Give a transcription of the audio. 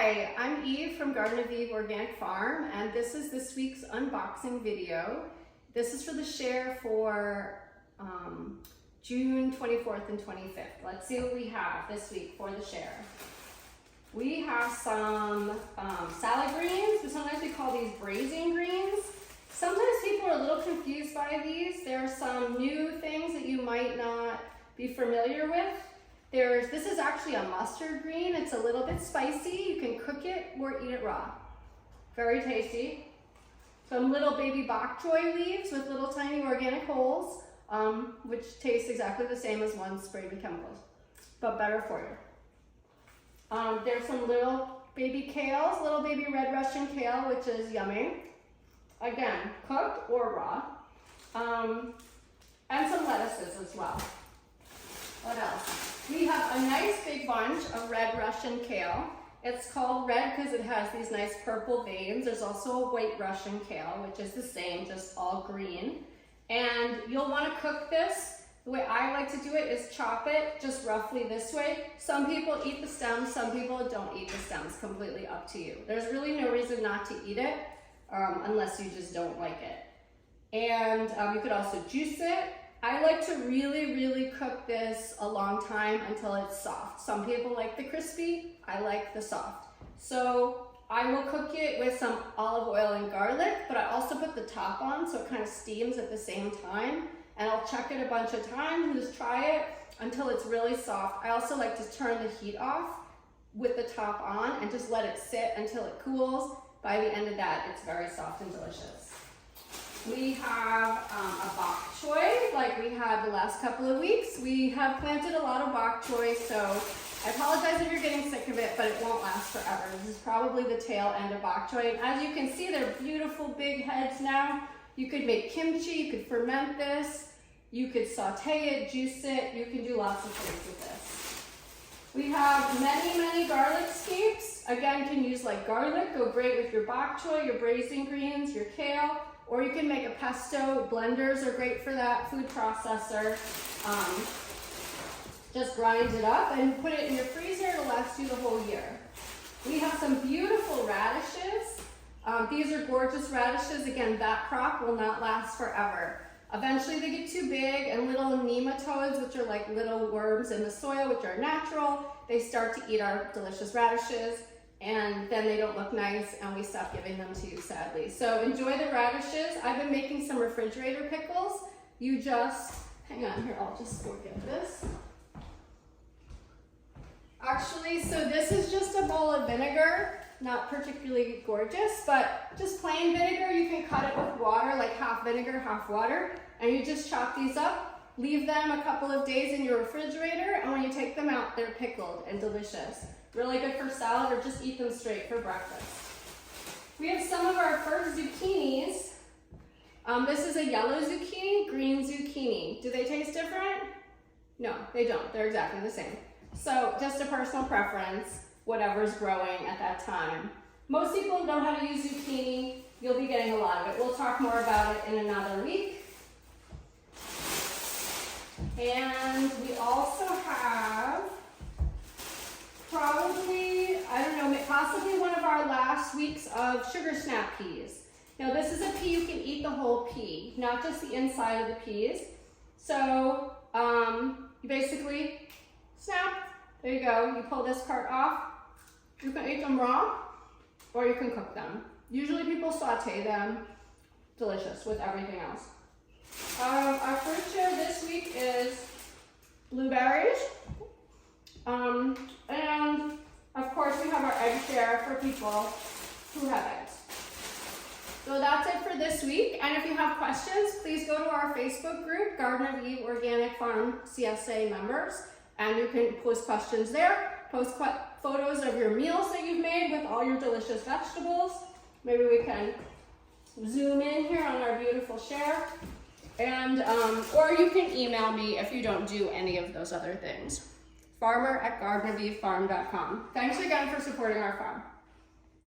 Hi, I'm Eve from Garden of Eve Organic Farm, and this is this week's unboxing video. This is for the share for June 24th and 25th. Let's see what we have this week for the share. We have some salad greens, but sometimes we call these braising greens. Sometimes people are a little confused by these. There are some new things that you might not be familiar with. This is actually a mustard green. It's a little bit spicy. You can cook it or eat it raw. Very tasty. Some little baby bok choy leaves with little tiny organic holes, which taste exactly the same as ones sprayed with chemicals, but better for you. There's some little baby kales, little baby red Russian kale, which is yummy. Again, cooked or raw. And some lettuces as well. What else? We have a nice big bunch of red Russian kale. It's called red because it has these nice purple veins. There's also a white Russian kale, which is the same, just all green. And you'll want to cook this. The way I like to do it is chop it just roughly this way. Some people eat the stems, some people don't eat the stems, completely up to you. There's really no reason not to eat it unless you just don't like it. And you could also juice it. I like to really cook this a long time until it's soft. Some people like the crispy, I like the soft. So I will cook it with some olive oil and garlic, but I also put the top on so it kind of steams at the same time. And I'll check it a bunch of times, just try it until it's really soft. I also like to turn the heat off with the top on and just let it sit until it cools. By the end of that, it's very soft and delicious. We have a bok choy, like we had the last couple of weeks. We have planted a lot of bok choy, so I apologize if you're getting sick of it, but it won't last forever. This is probably the tail end of bok choy. As you can see, they're beautiful big heads now. You could make kimchi, you could ferment this, you could saute it, juice it, you can do lots of things with this. We have many garlic scapes. Again, you can use like garlic, go great with your bok choy, your braising greens, your kale. Or you can make a pesto. Blenders are great for that, food processor. Just grind it up and put it in your freezer. It'll last you the whole year. We have some beautiful radishes. These are gorgeous radishes. Again, that crop will not last forever. Eventually they get too big and little nematodes, which are like little worms in the soil, which are natural, they start to eat our delicious radishes. And then they don't look nice and we stop giving them to you, sadly. So enjoy the radishes. I've been making some refrigerator pickles. You just, hang on here, I'll just go get this. Actually, so this is just a bowl of vinegar, not particularly gorgeous, but just plain vinegar. You can cut it with water, like half vinegar, half water, and you just chop these up, leave them a couple of days in your refrigerator, and when you take them out, they're pickled and delicious. Really good for salad or just eat them straight for breakfast. We have some of our first zucchinis. This is a yellow zucchini, green zucchini. Do they taste different? No, they don't. They're exactly the same. So just a personal preference, whatever's growing at that time. Most people know how to use zucchini. You'll be getting a lot of it. We'll talk more about it in another week. And we also have probably, I don't know, possibly one of our last weeks of sugar snap peas. Now this is a pea, you can eat the whole pea, not just the inside of the peas. So you basically snap, there you go, you pull this part off. You can eat them raw or you can cook them. Usually people saute them, delicious with everything else. Our fruit share this week is blueberries. And of course we have our egg share for people who have eggs. So that's it for this week. And if you have questions, please go to our Facebook group, Garden of Eve Organic Farm CSA members, and you can post questions there. Post photos of your meals that you've made with all your delicious vegetables. Maybe we can zoom in here on our beautiful share. And, or you can email me if you don't do any of those other things. farmer@gardenofevefarm.com. Thanks again for supporting our farm.